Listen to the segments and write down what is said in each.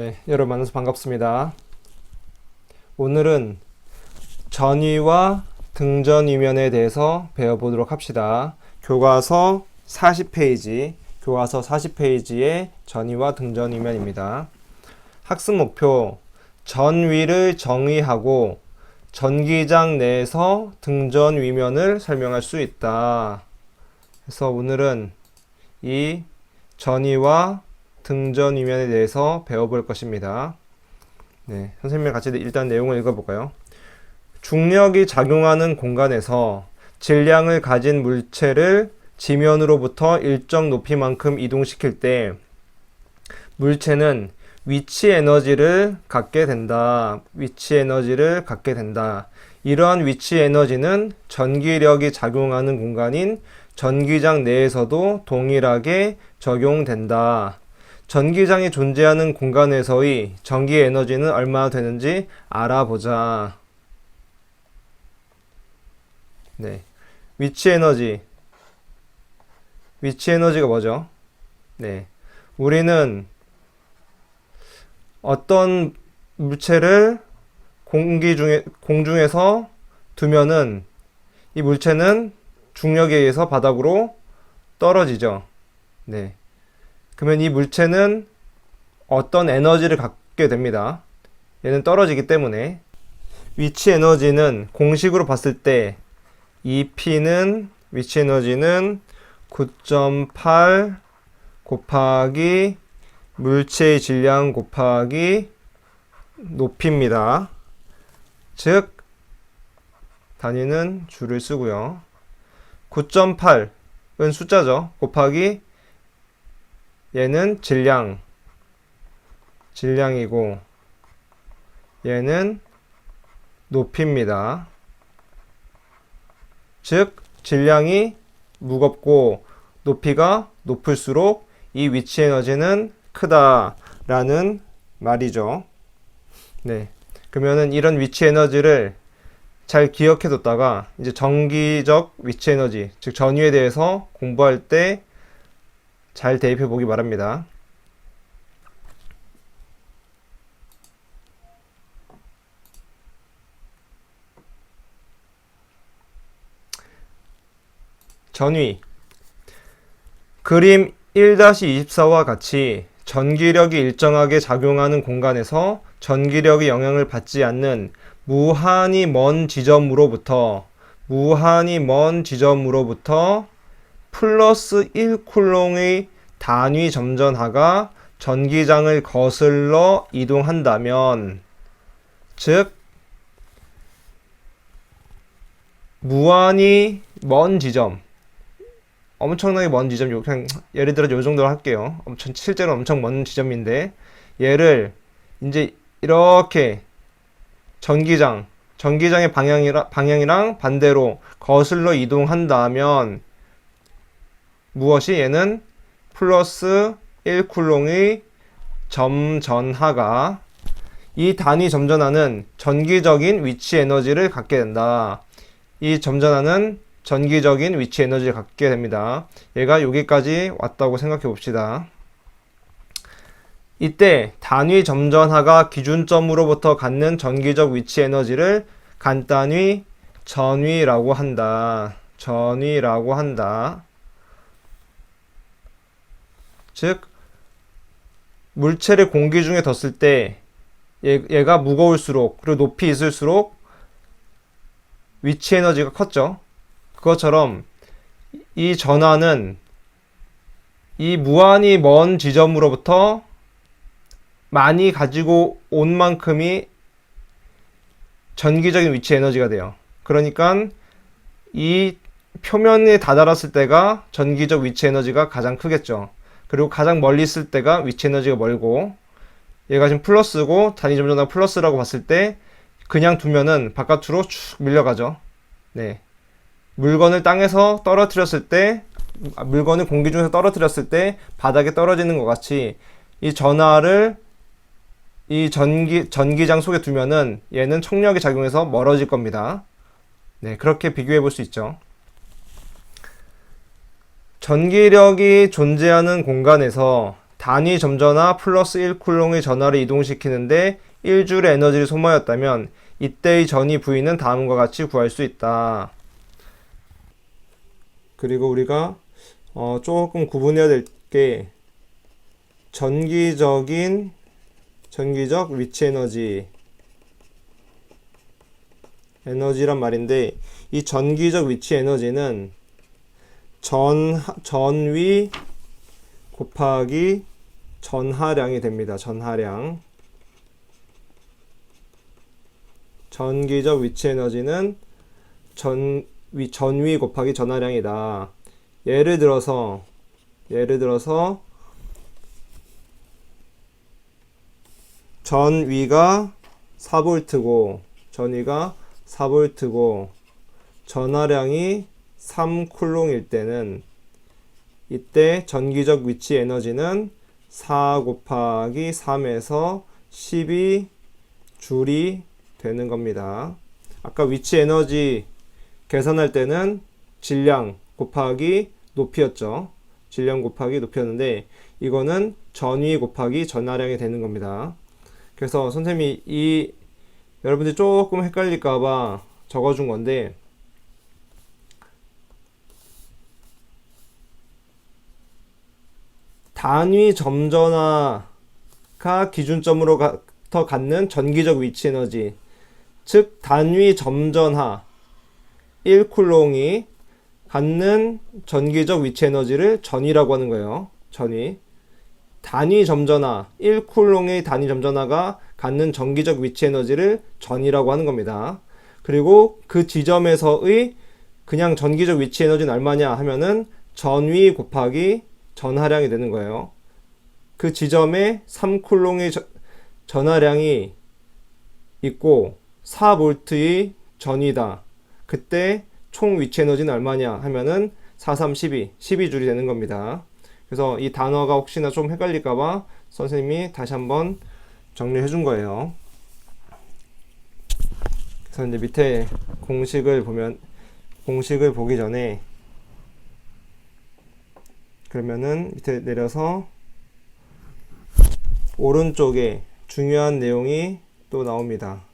네, 여러분 만나서 반갑습니다. 오늘은 전위와 등전위면에 대해서 배워보도록 합시다. 교과서 40페이지의 전위와 등전위면입니다. 학습 목표, 전위를 정의하고 전기장 내에서 등전위면을 설명할 수 있다. 그래서 오늘은 이 전위와 등전위면에 대해서 배워볼 것입니다. 네, 선생님과 같이 일단 내용을 읽어볼까요? 중력이 작용하는 공간에서 질량을 가진 물체를 지면으로부터 일정 높이만큼 이동시킬 때 물체는 위치 에너지를 갖게 된다. 이러한 위치 에너지는 전기력이 작용하는 공간인 전기장 내에서도 동일하게 적용된다. 전기장이 존재하는 공간에서의 전기 에너지는 얼마나 되는지 알아보자. 네. 위치 에너지가 뭐죠? 네. 우리는 어떤 물체를 공중에서 두면은 이 물체는 중력에 의해서 바닥으로 떨어지죠. 네. 그러면 이 물체는 어떤 에너지를 갖게 됩니다. 얘는 떨어지기 때문에 위치 에너지는 공식으로 봤을 때 EP는 위치 에너지는 9.8 곱하기 물체의 질량 곱하기 높이입니다. 즉 단위는 줄을 쓰고요. 9.8은 숫자죠. 곱하기 얘는 질량이고 얘는 높이입니다. 즉 질량이 무겁고 높이가 높을수록 이 위치 에너지는 크다라는 말이죠. 네. 그러면은 이런 위치 에너지를 잘 기억해 뒀다가 이제 정기적 위치 에너지, 즉 전위에 대해서 공부할 때 잘 대입해 보기 바랍니다. 전위. 그림 1-24와 같이 전기력이 일정하게 작용하는 공간에서 전기력의 영향을 받지 않는 무한히 먼 지점으로부터 플러스 1쿨롱의 단위 점전하가 전기장을 거슬러 이동한다면, 즉 무한히 먼 지점, 엄청나게 먼 지점, 그냥 예를 들어 요 정도로 할게요. 실제로 엄청 먼 지점인데 얘를 이제 이렇게 전기장의 방향이랑 반대로 거슬러 이동한다면 무엇이 얘는 플러스 1쿨롱의 점전하가 이 단위 점전하는 전기적인 위치 에너지를 갖게 된다. 이 점전하는 전기적인 위치 에너지를 갖게 됩니다. 얘가 여기까지 왔다고 생각해 봅시다. 이때 단위 점전하가 기준점으로부터 갖는 전기적 위치 에너지를 간단히 전위라고 한다. 즉 물체를 공기 중에 뒀을 때 얘가 무거울수록 그리고 높이 있을수록 위치 에너지가 컸죠. 그것처럼 이 전하는 이 무한히 먼 지점으로부터 많이 가지고 온 만큼이 전기적인 위치 에너지가 돼요. 그러니까 이 표면에 다다랐을 때가 전기적 위치 에너지가 가장 크겠죠. 그리고 가장 멀리 있을 때가 위치 에너지가 멀고, 얘가 지금 플러스고 단위 점전하가 플러스라고 봤을 때 그냥 두면은 바깥으로 쭉 밀려가죠. 네. 물건을 땅에서 떨어뜨렸을 때, 물건을 공기 중에서 떨어뜨렸을 때 바닥에 떨어지는 것 같이 이 전하를 이 전기장 속에 두면은 얘는冲력이 작용해서 멀어질 겁니다. 네, 그렇게 비교해 볼 수 있죠. 전기력이 존재하는 공간에서 단위 점전하 플러스 1쿨롱의 전하를 이동시키는데 1줄의 에너지를 소모하였다면 이때의 전위 V는 다음과 같이 구할 수 있다. 그리고 우리가 조금 구분해야 될 게 전기적 위치 에너지란 말인데, 이 전기적 위치 에너지는 전위 곱하기 전하량이 됩니다. 전하량. 전기적 위치 에너지는 전위 곱하기 전하량이다. 예를 들어서 전위가 4V고 전하량이 3쿨롱일 때는 이때 전기적 위치 에너지는 4 곱하기 3에서 12줄이 되는 겁니다. 아까 위치 에너지 계산할 때는 질량 곱하기 높이였죠. 질량 곱하기 높이였는데 이거는 전위 곱하기 전하량이 되는 겁니다. 그래서 선생님이 여러분들이 조금 헷갈릴까봐 적어준 건데, 단위 점전하가 기준점으로부터 갖는 전기적 위치 에너지, 즉 단위 점전하 1쿨롱이 갖는 전기적 위치 에너지를 전위라고 하는 거예요. 전위. 단위 점전하 1쿨롱의 단위 점전하가 갖는 전기적 위치 에너지를 전위라고 하는 겁니다. 그리고 그 지점에서의 그냥 전기적 위치 에너지는 얼마냐 하면은 전위 곱하기 전하량이 되는 거예요. 그 지점에 3쿨롱의 전하량이 있고 4V의 전위다. 그때 총 위치 에너지는 얼마냐 하면은 4, 3, 12줄이 되는 겁니다. 그래서 이 단어가 혹시나 좀 헷갈릴까봐 선생님이 다시 한번 정리해 준 거예요. 그래서 이제 밑에 공식을 보기 전에, 그러면은 밑에 내려서 오른쪽에 중요한 내용이 또 나옵니다.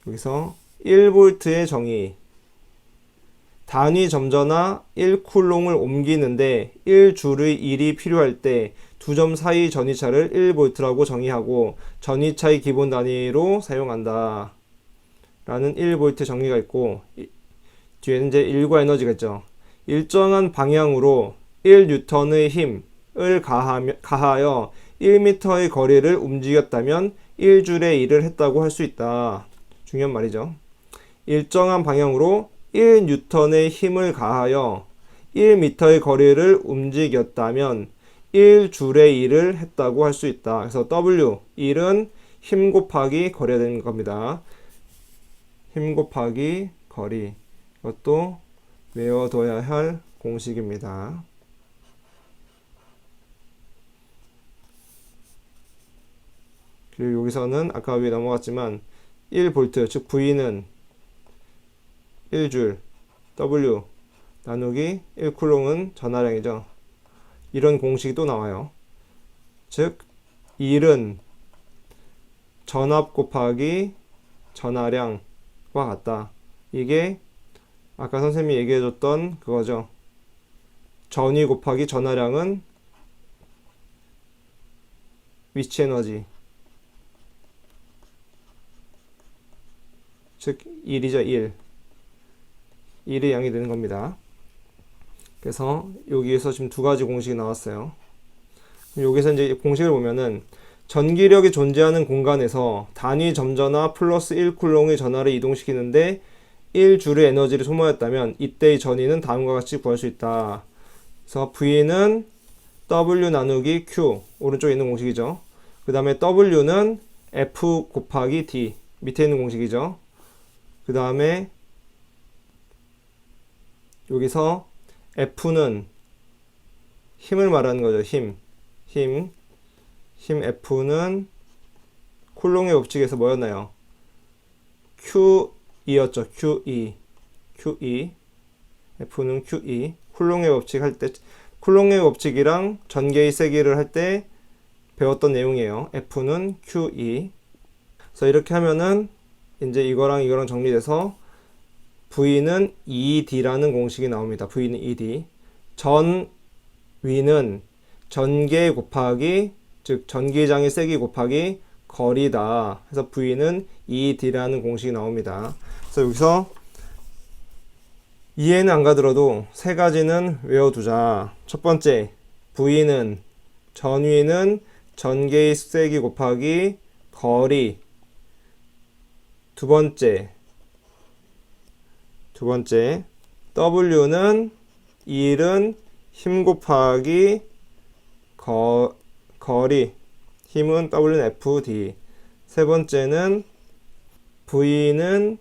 여기서 1V의 정의, 단위 점전하 1쿨롱을 옮기는데 1줄의 1이 필요할 때 두 점 사이 전위차를 1V라고 정의하고 전위차의 기본 단위로 사용한다 라는 1V 정의가 있고, 뒤에는 이제 1과 에너지가 있죠. 일정한 방향으로 1N의 힘을 가하여 1m의 거리를 움직였다면 1줄의 일을 했다고 할 수 있다. 중요한 말이죠. 일정한 방향으로 1N의 힘을 가하여 1m의 거리를 움직였다면 1줄의 일을 했다고 할 수 있다. 그래서 W, 일은 힘 곱하기 거리가 되는 겁니다. 힘 곱하기 거리. 이것도 외워둬야 할 공식입니다. 그리고 여기서는 아까 위에 넘어갔지만 1V, 즉 V는 1줄, W 나누기 1쿨롱은 전하량이죠. 이런 공식이 또 나와요. 즉 일은 전압 곱하기 전하량과 같다. 이게 아까 선생님이 얘기해줬던 그거죠. 전위 곱하기 전하량은 위치 에너지, 즉 1이죠. 1의 양이 되는 겁니다. 그래서 여기에서 지금 두 가지 공식이 나왔어요. 여기서 이제 공식을 보면은 전기력이 존재하는 공간에서 단위 점전하 플러스 1쿨롱의 전하를 이동시키는데 1줄의 에너지를 소모했다면 이때의 전위는 다음과 같이 구할 수 있다. 그래서 V는 W 나누기 Q, 오른쪽에 있는 공식이죠. 그 다음에 W는 F 곱하기 D, 밑에 있는 공식이죠. 그 다음에 여기서 F는 힘을 말하는 거죠. 힘 F는 쿨롱의 법칙에서 뭐였나요? QE였죠. QE F는 QE, 쿨롱의 법칙 할 때, 쿨롱의 법칙이랑 전개의 세기를 할 때 배웠던 내용이에요. F는 QE. 그래서 이렇게 하면은 이제 이거랑 정리돼서 V는 ED라는 공식이 나옵니다. V는 ED. V는 전개 곱하기, 즉 전기장의 세기 곱하기 거리다. 그래서 V는 ED라는 공식이 나옵니다. 그래서 여기서 이해는 안 가더라도 세 가지는 외워두자. 첫 번째, V는 전위는 전개의 세기 곱하기 거리. 두 번째, W는 일은 힘 곱하기 거리. 힘은 W는 FD. 세 번째는 V는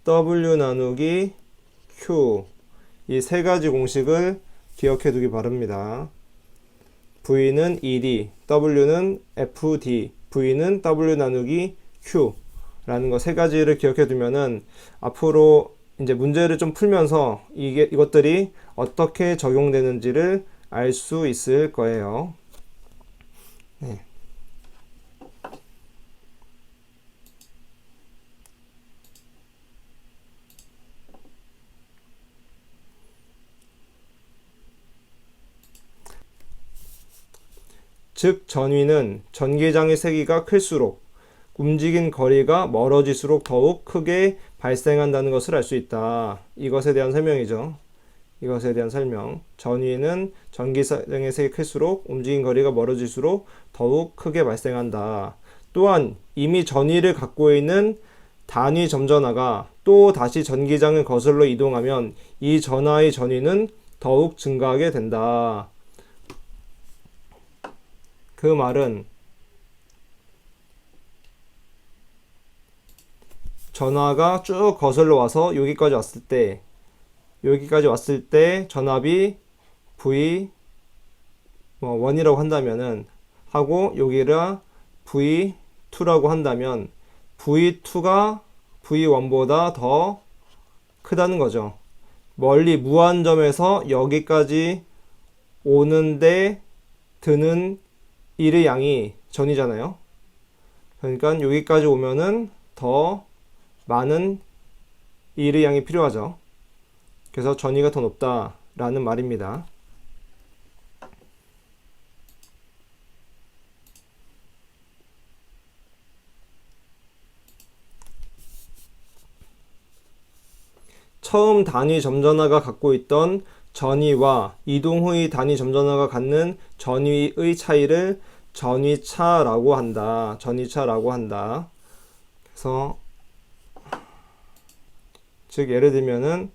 W 나누기 Q. 이 세 가지 공식을 기억해 두기 바랍니다. V는 ED, W는 FD, V는 W 나누기 Q 라는 거 세 가지를 기억해 두면은 앞으로 이제 문제를 좀 풀면서 이것들이 어떻게 적용되는지를 알 수 있을 거예요. 네. 즉 전위는 전기장의 세기가 클수록 움직인 거리가 멀어질수록 더욱 크게 발생한다는 것을 알 수 있다. 이것에 대한 설명이죠. 이것에 대한 설명. 전위는 전기장의 세기가 클수록 움직인 거리가 멀어질수록 더욱 크게 발생한다. 또한 이미 전위를 갖고 있는 단위 점전화가 또 다시 전기장을 거슬러 이동하면 이 전하의 전위는 더욱 증가하게 된다. 그 말은 전하가 쭉 거슬러 와서 여기까지 왔을 때 전압이 V 1이라고 한다면은 하고 여기를 V2라고 한다면 V2가 V1보다 더 크다는 거죠. 멀리 무한점에서 여기까지 오는데 드는 일의 양이 전이잖아요. 그러니까 여기까지 오면은 더 많은 일의 양이 필요하죠. 그래서 전위가 더 높다라는 말입니다. 처음 단위 점전화가 갖고 있던 전위와 이동 후의 단위 점전화가 갖는 전위의 차이를 전위차라고 한다. 그래서 즉 예를 들면은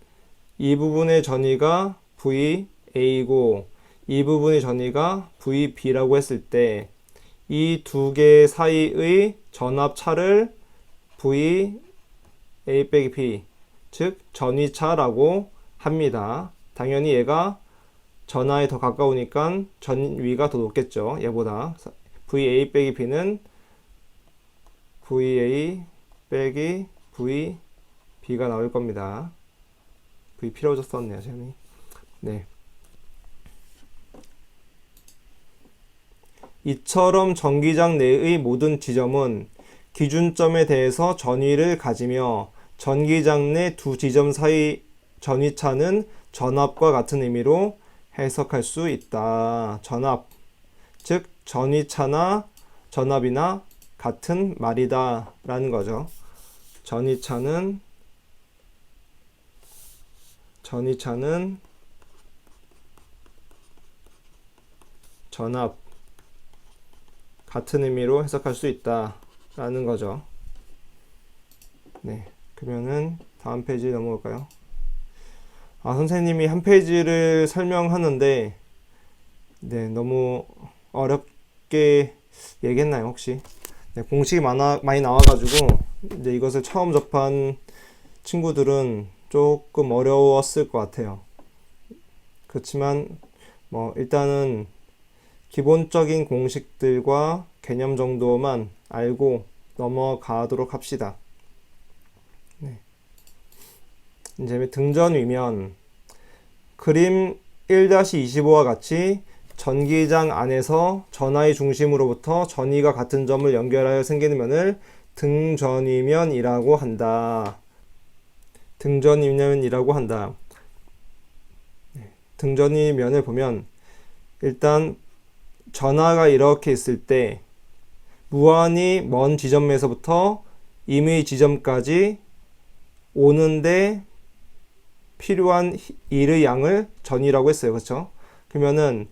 이 부분의 전위가 VA고 이 부분의 전위가 VB라고 했을 때 이 두 개 사이의 전압 차를 VA 빼기 B, 즉 전위차라고 합니다. 당연히 얘가 전하에 더 가까우니까 전위가 더 높겠죠. 얘보다. VA 빼기 B는 VA 빼기 VB가 나올 겁니다. V 필요해서 썼네요, 쌤이. 네. 이처럼 전기장 내의 모든 지점은 기준점에 대해서 전위를 가지며 전기장 내 두 지점 사이 전위차는 전압과 같은 의미로 해석할 수 있다. 전압, 즉 전위차나 전압이나 같은 말이다 라는 거죠. 전위차는 전압, 같은 의미로 해석할 수 있다 라는 거죠. 네, 그러면은 다음 페이지 넘어갈까요? 선생님이 한 페이지를 설명하는데 네, 너무 어렵게 얘기했나요, 혹시? 네, 공식이 많이 나와가지고 이제 이것을 처음 접한 친구들은 조금 어려웠을 것 같아요. 그렇지만 일단은 기본적인 공식들과 개념 정도만 알고 넘어가도록 합시다. 네. 이제 등전위면 그림 1-25와 같이 전기장 안에서 전하의 중심으로부터 전위가 같은 점을 연결하여 생기는 면을 등전위면이라고 한다. 등전위면이라고 한다. 등전위면을 보면 일단 전하가 이렇게 있을 때 무한히 먼 지점에서부터 임의 지점까지 오는데 필요한 일의 양을 전이라고 했어요. 그렇죠? 그러면은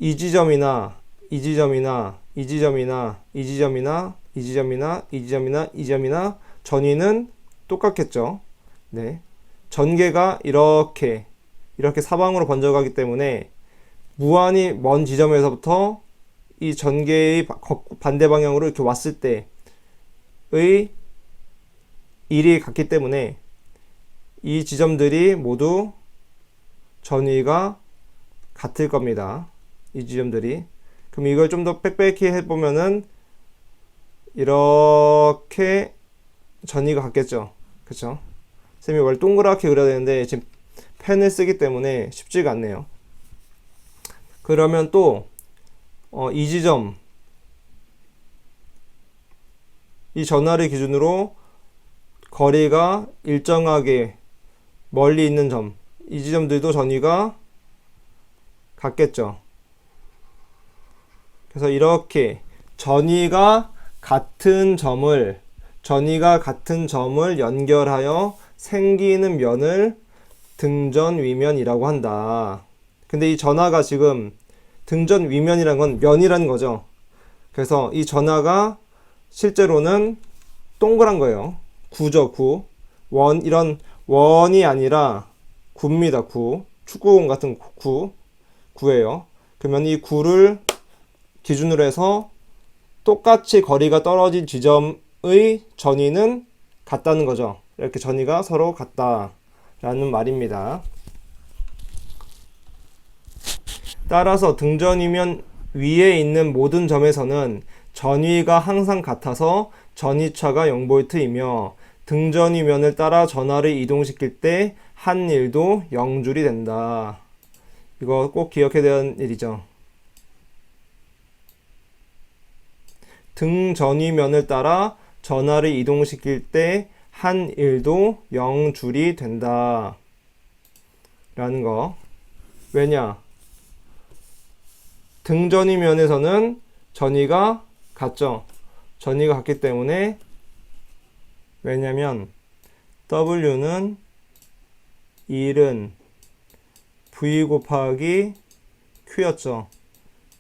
이 지점이나 이 지점이나 이 지점이나 이 지점이나 이 지점이나 이 지점이나 이 지점이나 전위는 똑같겠죠. 네. 전개가 이렇게 사방으로 번져가기 때문에 무한히 먼 지점에서부터 이 전개의 반대 방향으로 이렇게 왔을 때의 일이 같기 때문에 이 지점들이 모두 전위가 같을 겁니다. 이 지점들이. 그럼 이걸 좀 더 빽빽히 해보면은 이렇게 전위가 같겠죠. 그쵸? 쌤이 원래 동그랗게 그려야 되는데 지금 펜을 쓰기 때문에 쉽지가 않네요. 그러면 또 이 지점, 이 전하를 기준으로 거리가 일정하게 멀리 있는 점, 이 지점들도 전위가 같겠죠. 그래서 이렇게 전위가 같은 점을 연결하여 생기는 면을 등전위면이라고 한다. 근데 이 전하가 지금 등전위면이라는 건 면이라는 거죠. 그래서 이 전하가 실제로는 동그란 거예요. 구죠, 구. 이런 원이 아니라 구입니다, 구. 축구공 같은 구예요. 그러면 이 구를 기준으로 해서 똑같이 거리가 떨어진 지점의 전위는 같다는 거죠. 이렇게 전위가 서로 같다라는 말입니다. 따라서 등전위면 위에 있는 모든 점에서는 전위가 항상 같아서 전위차가 0V이며 등전위면을 따라 전하를 이동시킬 때 한 일도 0줄이 된다. 이거 꼭 기억해야 되는 일이죠. 등전위면을 따라 전하를 이동시킬 때 한 일도 0줄이 된다. 라는 거. 왜냐? 등전위면에서는 전위가 같죠. 전위가 같기 때문에 왜냐면 W는 1은 V 곱하기 Q였죠.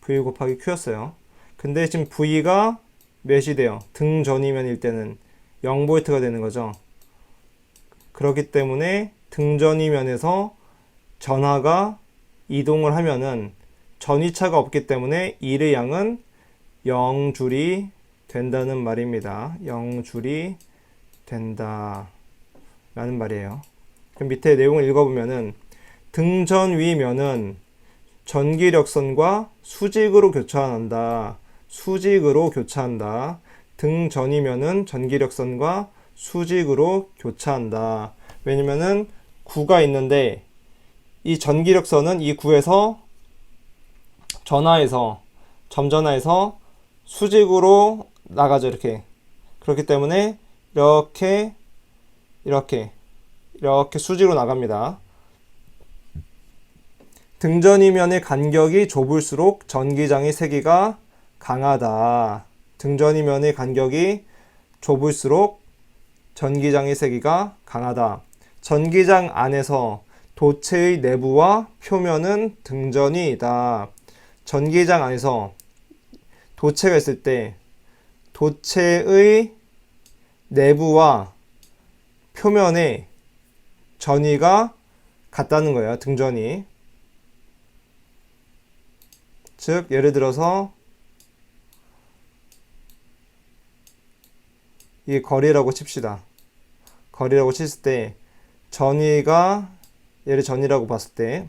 V 곱하기 Q였어요. 근데 지금 V가 몇이 돼요? 등전위면일 때는 0V가 되는 거죠. 그렇기 때문에 등전위면에서 전하가 이동을 하면은 전위차가 없기 때문에 일의 양은 0줄이 된다는 말입니다. 0줄이 된다 라는 말이에요. 그럼 밑에 내용을 읽어보면은 등전위면은 전기력선과 수직으로 교차한다. 수직으로 교차한다. 등전위면은 전기력선과 수직으로 교차한다. 왜냐면은 구가 있는데 이 전기력선은 이 구에서 점전하에서 수직으로 나가죠. 이렇게. 그렇기 때문에 이렇게 수직으로 나갑니다. 등전위면의 간격이 좁을수록 전기장의 세기가 강하다. 등전위면의 간격이 좁을수록 전기장의 세기가 강하다. 전기장 안에서 도체의 내부와 표면은 등전위이다. 전기장 안에서 도체가 있을 때 도체의 내부와 표면의 전위가 같다는 거예요. 등전위. 즉 예를 들어서 이 거리라고 칩시다. 거리라고 쳤을 때 전위가 얘를 전이라고 봤을 때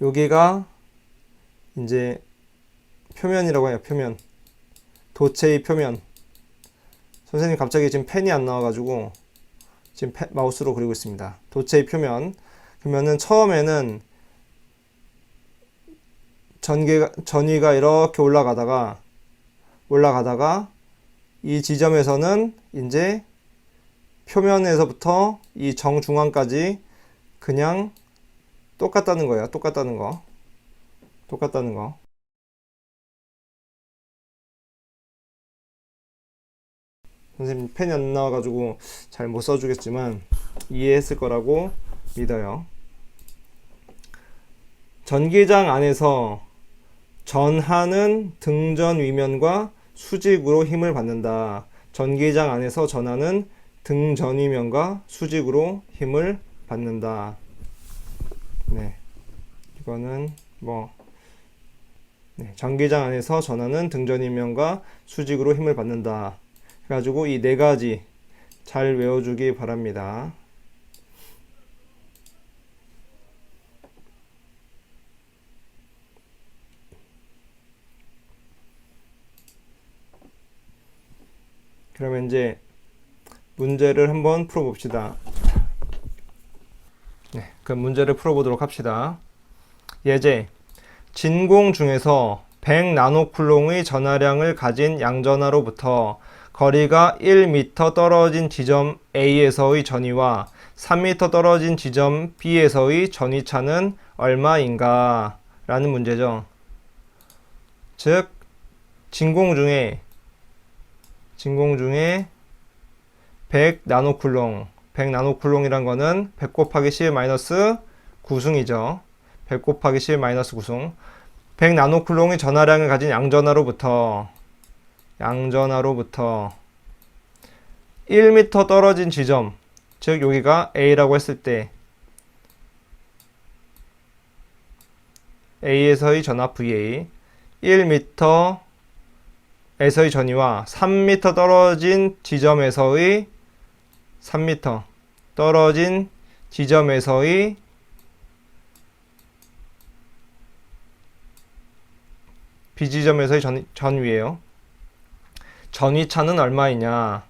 여기가 이제 표면이라고 해요. 표면. 도체의 표면. 선생님 갑자기 지금 펜이 안 나와가지고 지금 마우스로 그리고 있습니다. 도체의 표면. 그러면은 처음에는 전위가 이렇게 올라가다가 이 지점에서는 이제 표면에서부터 이 정중앙까지 그냥 똑같다는 거예요. 똑같다는 거. 선생님 펜이 안 나와가지고 잘 못 써주겠지만 이해했을 거라고 믿어요. 전기장 안에서 전하는 등전 위면과 수직으로 힘을 받는다. 전기장 안에서 전하는 등전 위면과 수직으로 힘을 받는다. 네, 이거는 전기장 안에서 전하는 등전 위면과 수직으로 힘을 받는다. 해가지고 이 네 가지 잘 외워주기 바랍니다. 그러면 이제 문제를 한번 풀어봅시다. 네, 그 문제를 풀어보도록 합시다. 예제, 진공 중에서 100나노쿨롱의 전하량을 가진 양전하로부터 거리가 1m 떨어진 지점 A에서의 전위와 3m 떨어진 지점 B에서의 전위차는 얼마인가? 라는 문제죠. 즉, 진공 중에 100나노쿨롱, 100나노쿨롱이란 거는 100 곱하기 10 마이너스 9승이죠. 100 곱하기 10 마이너스 9승. 100나노쿨롱의 전하량을 가진 양전하로부터 1m 떨어진 지점, 즉 여기가 A라고 했을 때 A에서의 전하 VA, 1m 에서의 전위와 3m 떨어진 지점에서의 3m 떨어진 지점에서의 B지점에서의 전위예요. 전위차는 얼마이냐?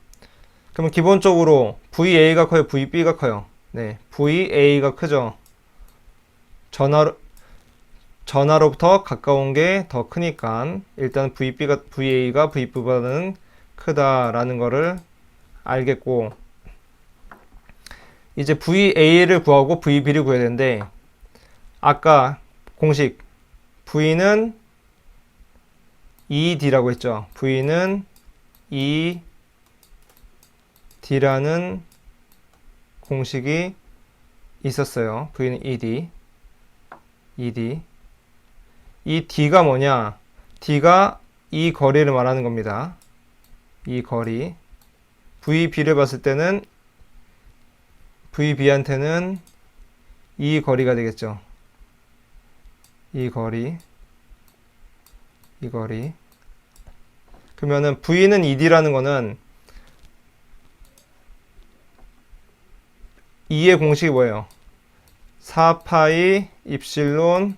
그러면 기본적으로 VA가 커요, VB가 커요? 네, VA가 크죠. 전하로부터 가까운 게 더 크니까 일단 VA가 VB보다는 크다라는 거를 알겠고, 이제 VA를 구하고 VB를 구해야 되는데 아까 공식 V는 ED라고 했죠. V는 ED라는 공식이 있었어요. V는 ED. 이 D가 뭐냐? D가 이 거리를 말하는 겁니다. 이 거리. VB를 봤을 때는 VB한테는 이 거리가 되겠죠. 이 거리. 그러면은 V는 ED라는 거는 E의 공식이 뭐예요? 4파이 입실론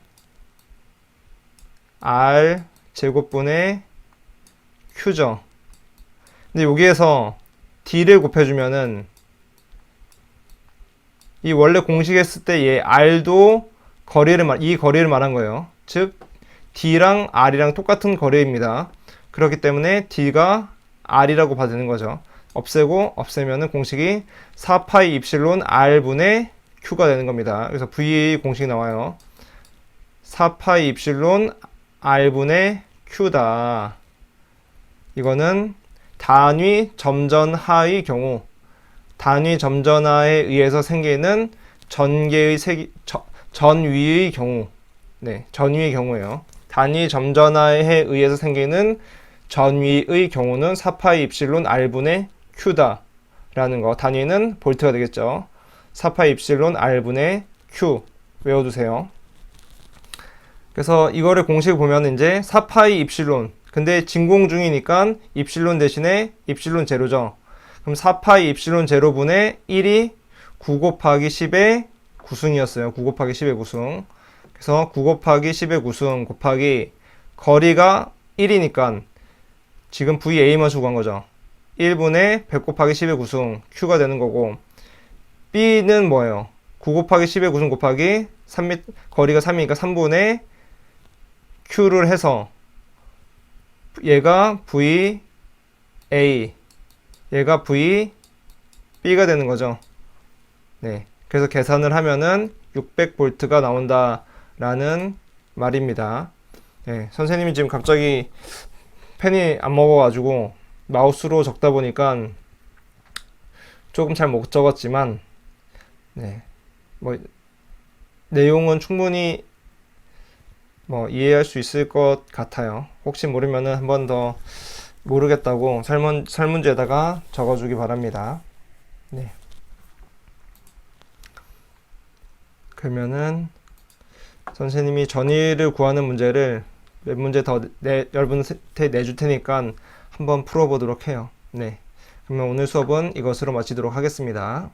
R 제곱분의 Q죠. 근데 여기에서 D를 곱해주면은 이 원래 공식 했을 때 얘 R도 이 거리를 말한 거예요. 즉 D랑 R이랑 똑같은 거리입니다. 그렇기 때문에 D가 R이라고 봐도 되는 거죠. 없애면은 공식이 4파이 입실론 R분의 Q가 되는 겁니다. 그래서 V 공식이 나와요. 4파이 입실론 R분의 Q다. 이거는 단위 점전하의 경우, 단위 점전하에 의해서 생기는 전위의 경우, 전위의 경우예요. 단위 점전하에 의해서 생기는 전위의 경우는 4파이 입실론 R분의 Q다 라는 거. 단위는 볼트가 되겠죠. 4파이 입실론 R분의 Q 외워두세요. 그래서 이거를 공식 보면 이제 4파이 입실론, 근데 진공 중이니까 입실론 대신에 입실론 제로죠. 그럼 4파이 입실론 제로분의 1이 9 곱하기 10의 9승이었어요. 9 곱하기 10의 9승. 그래서 9 곱하기 10의 9승 곱하기 거리가 1이니까 지금 VA만 수고한 거죠. 1분의 100 곱하기 10의 9승 Q가 되는 거고, B는 뭐예요? 9 곱하기 10의 9는 곱하기 3m, 거리가 3이니까 3분의 Q를 해서 얘가 VA, 얘가 VB가 되는 거죠. 네. 그래서 계산을 하면은 600V가 나온다라는 말입니다. 네. 선생님이 지금 갑자기 펜이 안 먹어가지고 마우스로 적다 보니까 조금 잘 못 적었지만, 네. 뭐, 내용은 충분히 이해할 수 있을 것 같아요. 혹시 모르면은 한 번 더 모르겠다고 설문지에다가 적어주기 바랍니다. 네. 그러면은 선생님이 전위를 구하는 문제를 몇 문제 더 여러분한테 내줄 테니까 한번 풀어보도록 해요. 네. 그러면 오늘 수업은 이것으로 마치도록 하겠습니다.